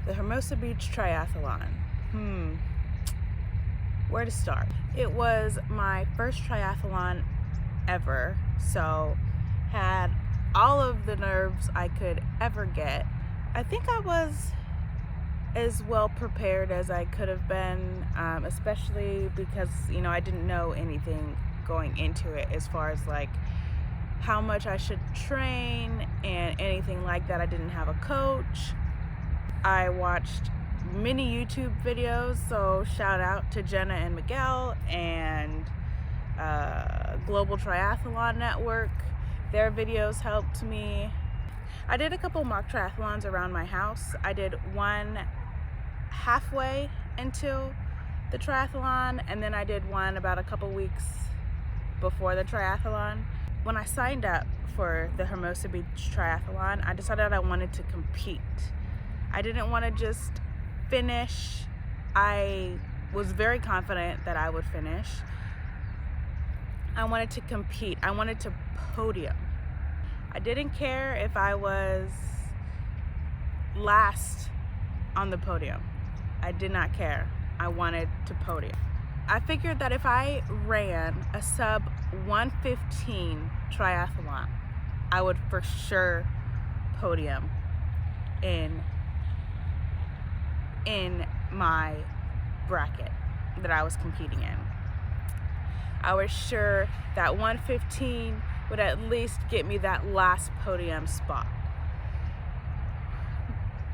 The Hermosa Beach Triathlon. Where to start? It was my first triathlon ever, so had all of the nerves I could ever get. I think I was as well prepared as I could have been, especially because, I didn't know anything going into it as far as like how much I should train and anything like that. I didn't have a coach. I watched many YouTube videos, so shout out to Jenna and Miguel and Global Triathlon Network. Their videos helped me. I did a couple mock triathlons around my house. I did one halfway into the triathlon, and then I did one about a couple weeks before the triathlon. When I signed up for the Hermosa Beach Triathlon, I decided I wanted to compete. I didn't want to just finish. I was very confident that I would finish. I wanted to compete. I wanted to podium. I didn't care if I was last on the podium. I did not care. I wanted to podium. I figured that if I ran a sub 115 triathlon, I would for sure podium in my bracket that I was competing in. I was sure that 115 would at least get me that last podium spot.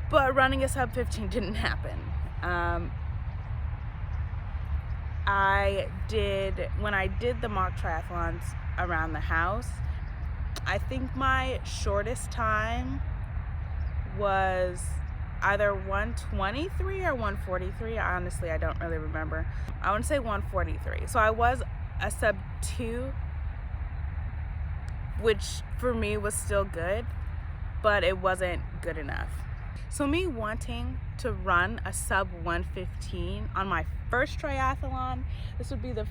But running a sub 15 didn't happen. When I did the mock triathlons around the house, I think my shortest time was either 123 or 143. Honestly, I don't really remember. I want to say 143. So I was a sub 2, which for me was still good, but it wasn't good enough. So me wanting to run a sub 115 on my first triathlon, this would be the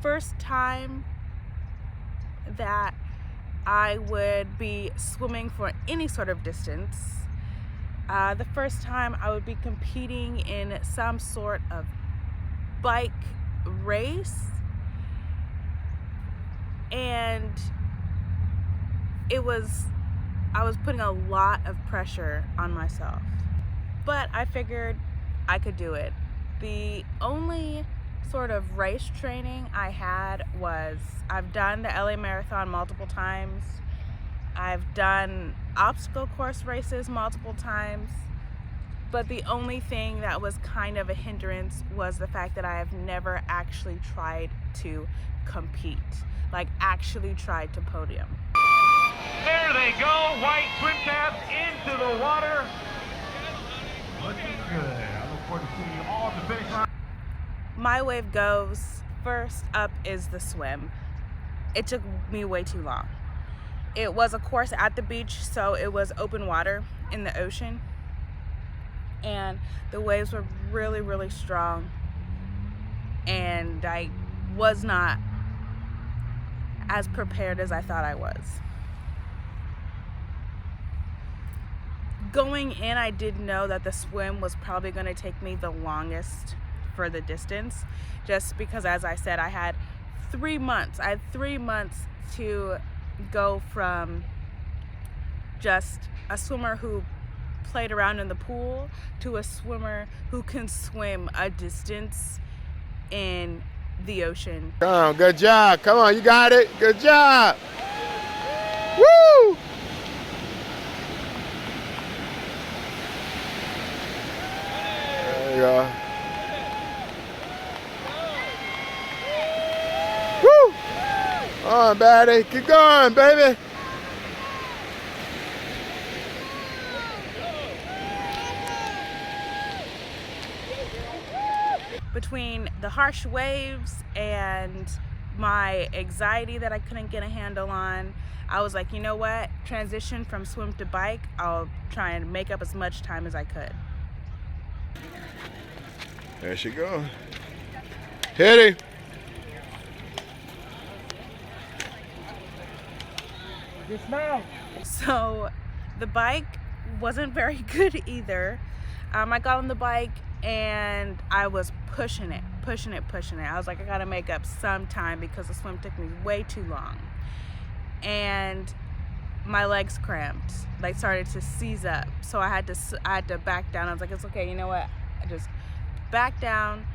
first time that I would be swimming for any sort of distance. The first time I would be competing in some sort of bike race, and I was putting a lot of pressure on myself, but I figured I could do it. The only sort of race training I had was, I've done the LA Marathon multiple times. I've done obstacle course races multiple times, but the only thing that was kind of a hindrance was the fact that I have never actually tried to compete, like actually tried to podium. There they go, white swim caps into the water. Looking good. I look forward to seeing you all at the finish line. My wave goes, first up is the swim. It took me way too long. It was a course at the beach, so it was open water in the ocean, and the waves were really, really strong, and I was not as prepared as I thought I was. Going in, I did know that the swim was probably going to take me the longest for the distance, just because, as I said, I had 3 months. I had 3 months to go from just a swimmer who played around in the pool to a swimmer who can swim a distance in the ocean. Come on, good job. Come on, you got it. Good job. Woo! There you go. Woo! Come on, baby. Keep going, baby. Between the harsh waves and my anxiety that I couldn't get a handle on, I was like, you know what? Transition from swim to bike. I'll try and make up as much time as I could. There she goes. Hit it. So the bike wasn't very good either. I got on the bike and I was pushing it. I was like, I gotta make up some time because the swim took me way too long. And my legs cramped, like started to seize up. So I had to back down. I was like, it's okay, you know what? I just back down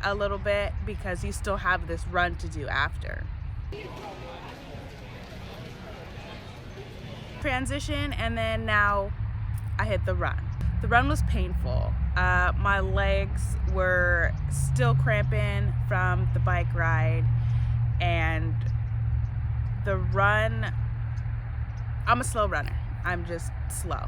a little bit because you still have this run to do after. Transition, and then now I hit the run. The run was painful. My legs were still cramping from the bike ride, and the run, I'm a slow runner. I'm just slow.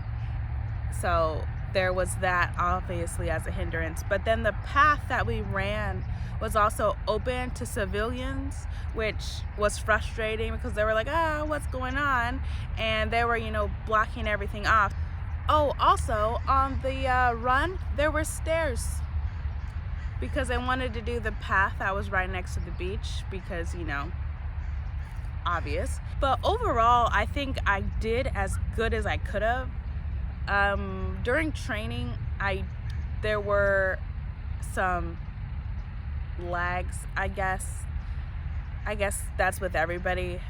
So there was that obviously as a hindrance. But then the path that we ran was also open to civilians, which was frustrating because they were like, what's going on? And they were, blocking everything off. Oh, also on the run, there were stairs because I wanted to do the path that was right next to the beach because, obvious. But overall, I think I did as good as I could have. During training, there were some lags, I guess that's with everybody,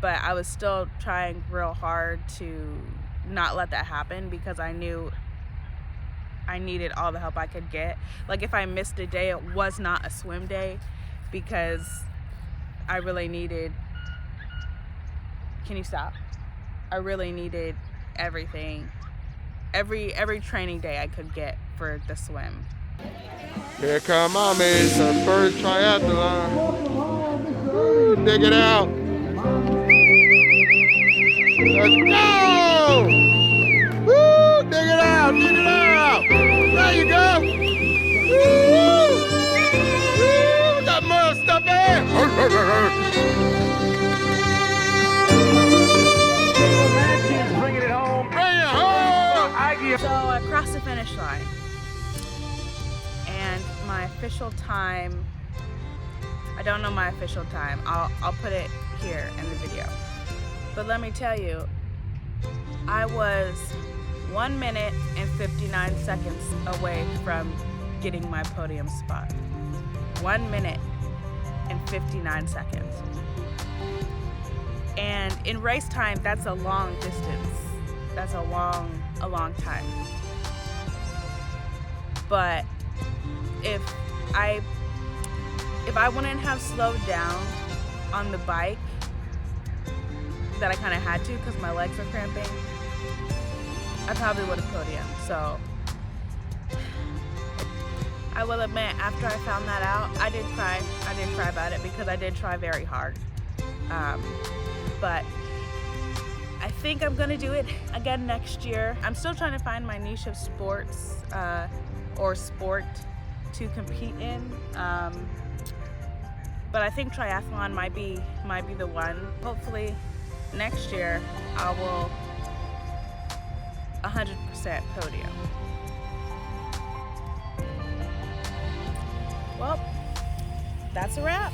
but I was still trying real hard to not let that happen because I knew I needed all the help I could get. Like if I missed a day, it was not a swim day because I really needed, can you stop? I really needed everything, every training day I could get for the swim. Here come Mommy, it's her first triathlon. Woo, dig it out. Let's go! Woo, dig it out, dig it out. There you go. Woo! Woo, got more stuff in. Bringing it home. Bring it home. So I crossed the finish line, and my official time, I don't know my official time. I'll put it here in the video. But let me tell you, I was 1 minute and 59 seconds away from getting my podium spot. 1 minute and 59 seconds. And in race time, that's a long distance. That's a long time. But if I wouldn't have slowed down on the bike, that I kind of had to because my legs were cramping, I probably would have podiumed. So I will admit, after I found that out, I did cry about it because I did try very hard. But I think I'm gonna do it again next year. I'm still trying to find my niche of sports or sport to compete in. But I think triathlon might be the one. Hopefully next year I will 100% podium. Well, that's a wrap.